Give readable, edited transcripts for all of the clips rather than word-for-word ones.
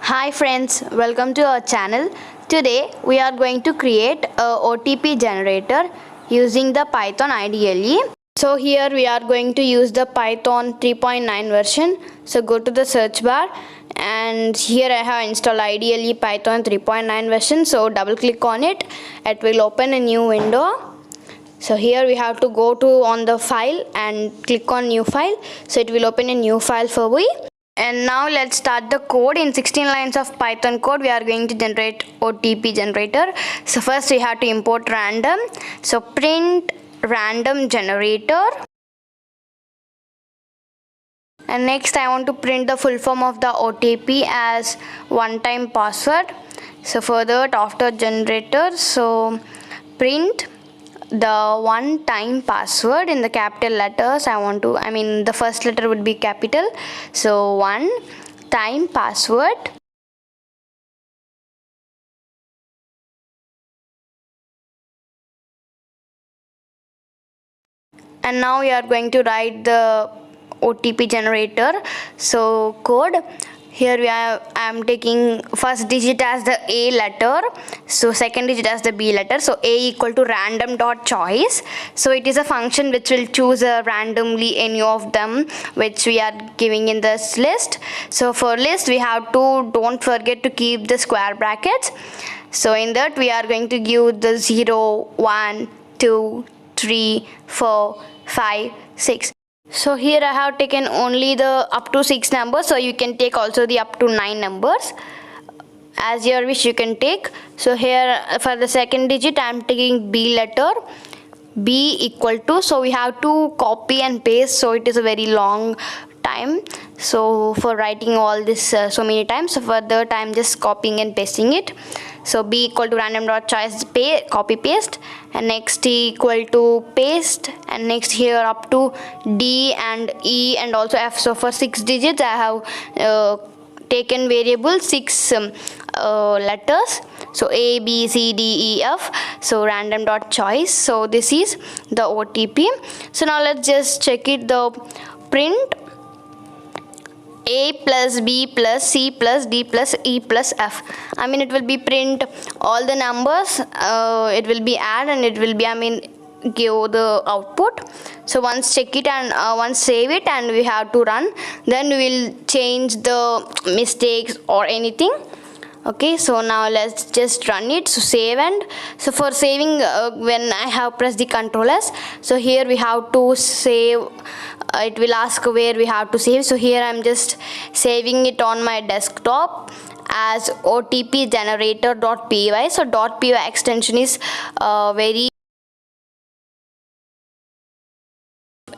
Hi friends, welcome to our channel. Today we are going to create a OTP generator using the Python IDLE. So here we are going to use the Python 3.9 version. So go to the search bar and here I have installed IDLE Python 3.9 version. So double click on it. It will open a new window. So here we have to go to on the file and click on new file. So it will open a new file for we. And now let's start the code. In 16 lines of Python code we are going to generate OTP generator. So first we have to import random. So print random generator. And next I want to print the full form of the OTP as one-time password. So for that, after generator, so print the one-time password in the capital letters. The first letter would be capital. So one-time password. And now we are going to write the OTP generator. So code. Here I am taking first digit as the A letter, so second digit as the B letter. So A equal to random dot choice. So it is a function which will choose randomly any of them which we are giving in this list. So for list we have to, don't forget to keep the square brackets. So in that we are going to give the 0, 1, 2, 3, 4, 5, 6. So here I have taken only the up to 6 numbers, so you can take also the up to 9 numbers as your wish, you can take. So here for the second digit I am taking B letter, B equal to, so we have to copy and paste, so it is a very long time so for writing all this so many times. So for that I am just copying and pasting it. So B equal to random dot choice, copy paste, and next equal to paste, and next here up to D and E and also F. So for 6 digits I have taken variable 6 letters. So A, B, C, D, E, F. So random dot choice. So this is the OTP. So now let's just check it. The print A plus B plus C plus D plus E plus F. It will be print all the numbers. It will be add and it will be give the output. So once check it and once save it and we have to run, then we will change the mistakes or anything. Okay, so now let's just run it. So save, and so for saving when I have pressed the Ctrl S, so here we have to save. It will ask where we have to save. So here I'm just saving it on my desktop as OTP generator.py. So .py extension is very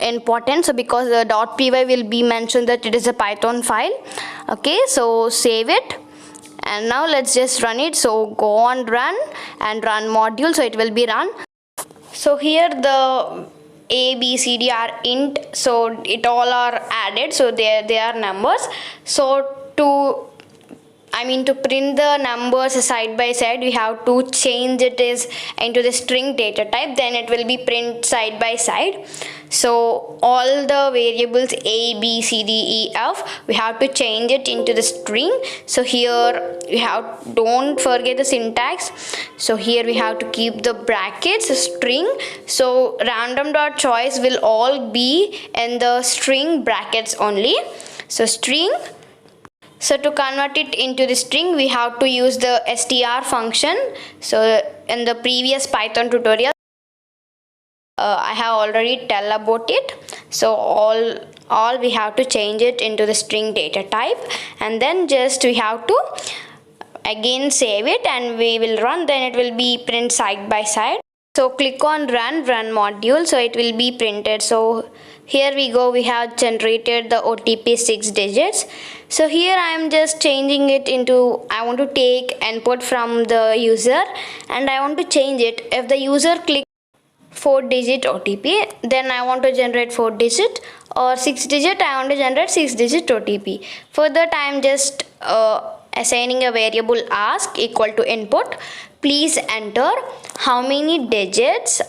important, so because the .py will be mentioned that it is a Python file. Okay, so save it. And now let's just run it. So go on run and run module, so it will be run. So here the A, B, C, D are int, so it all are added, so they are numbers. So to print the numbers side by side, we have to change it into the string data type, then it will be print side by side. So all the variables A, B, C, D, E, F, we have to change it into the string. So here we have, don't forget the syntax. So here we have to keep the brackets, string. So random dot choice will all be in the string brackets only. So string. So to convert it into the string, we have to use the str function. So in the previous Python tutorial, I have already tell about it. So all we have to change it into the string data type, and then just we have to again save it and we will run, then it will be print side by side. So click on run module, so it will be printed. So here we go, we have generated the OTP 6 digits. So here I am just changing it into, I want to take input from the user and I want to change it. If the user click 4-digit OTP, then I want to generate 4-digit, or 6-digit, I want to generate 6-digit OTP. For that I am just assigning a variable ask equal to input. Please enter how many digits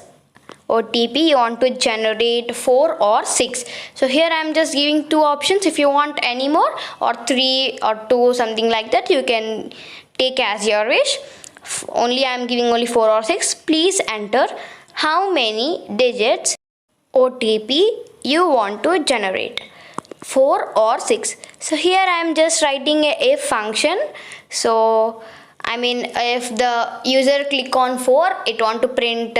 OTP, you want to generate 4 or 6. So here I am just giving 2 options. If you want any more or 3 or 2 something like that, you can take as your wish. Only I am giving only 4 or 6. Please enter how many digits OTP you want to generate, 4 or 6. So here I am just writing a if function. So I mean, if the user click on 4, it want to print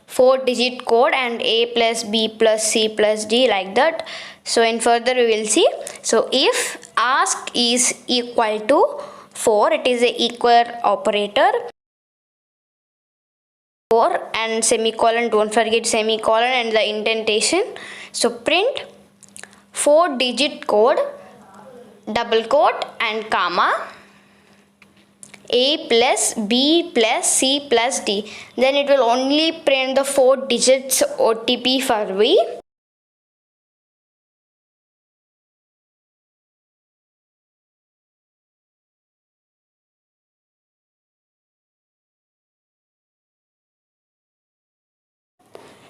4-digit code and A plus B plus C plus D, like that. So in further we will see. So if ask is equal to 4, it is a equal operator. 4 and semicolon, don't forget semicolon and the indentation. So print 4-digit code, double quote and comma, A plus B plus C plus D. Then it will only print the 4 digits OTP for V.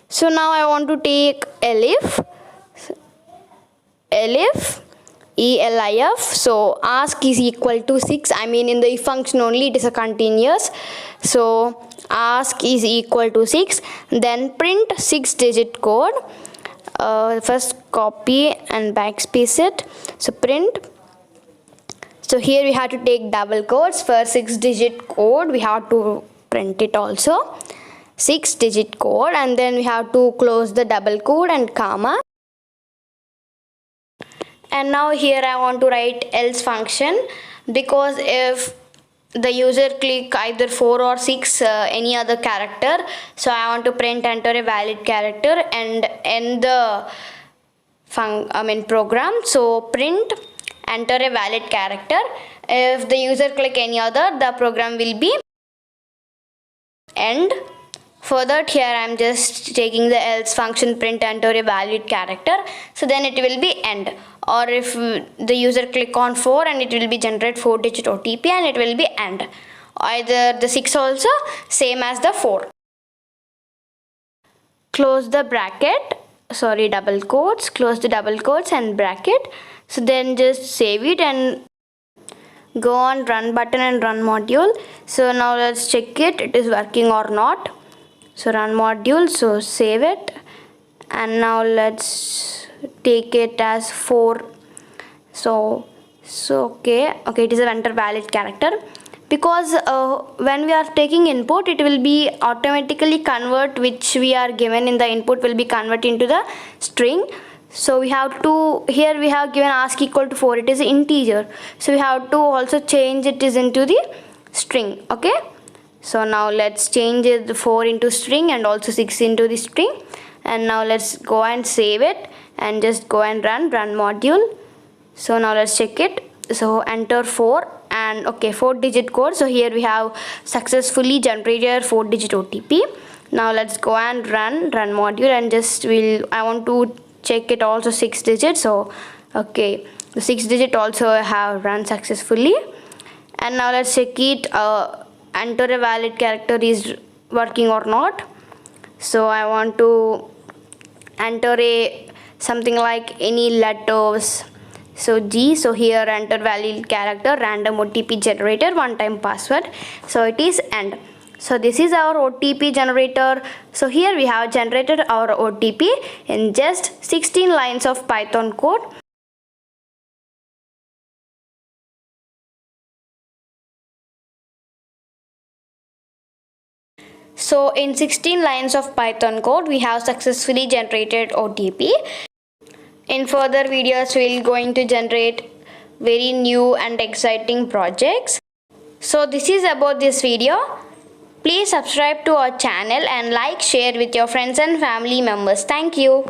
So now I want to take elif ELIF. So ask is equal to 6. I mean, in the if function only it is a continuous. So ask is equal to 6. Then print 6-digit code. First copy and backspace it. So print. So here we have to take double quotes for 6-digit code. We have to print it also. 6-digit code, and then we have to close the double quote and comma. And now here I want to write else function, because if the user click either 4 or 6 any other character, so I want to print enter a valid character and end the program. So print enter a valid character. If the user click any other, the program will be end. For that, here I am just taking the else function, print enter a valid character, so then it will be end. Or if the user click on 4, and it will be generate 4-digit OTP and it will be end. Either the 6 also same as the 4. Close the bracket, sorry, double quotes, close the double quotes and bracket. So then just save it and go on run button and run module. So now let's check it is working or not. So run module, so save it, and now let's take it as 4. So okay, it is a enter valid character, because when we are taking input, it will be automatically convert which we are given in the input will be converted into the string. So we have to, here we have given ask equal to 4, it is an integer, so we have to also change it is into the string. Okay, so now let's change it 4 into string and also 6 into the string, and now let's go and save it and just go and run module. So now let's check it. So enter 4 and okay, 4-digit code. So here we have successfully generated 4-digit OTP. Now let's go and run module, and just I want to check it also 6 digits. So okay, the 6-digit also have run successfully. And now let's check it, enter a valid character is working or not. So I want to enter something like any letters. So G, so here enter valid character, random OTP generator, one-time password. So it is end. So this is our OTP generator. So here we have generated our OTP in just 16 lines of Python code. So in 16 lines of Python code, we have successfully generated OTP. In further videos, we're going to generate very new and exciting projects. So this is about this video. Please subscribe to our channel and like, share with your friends and family members. Thank you.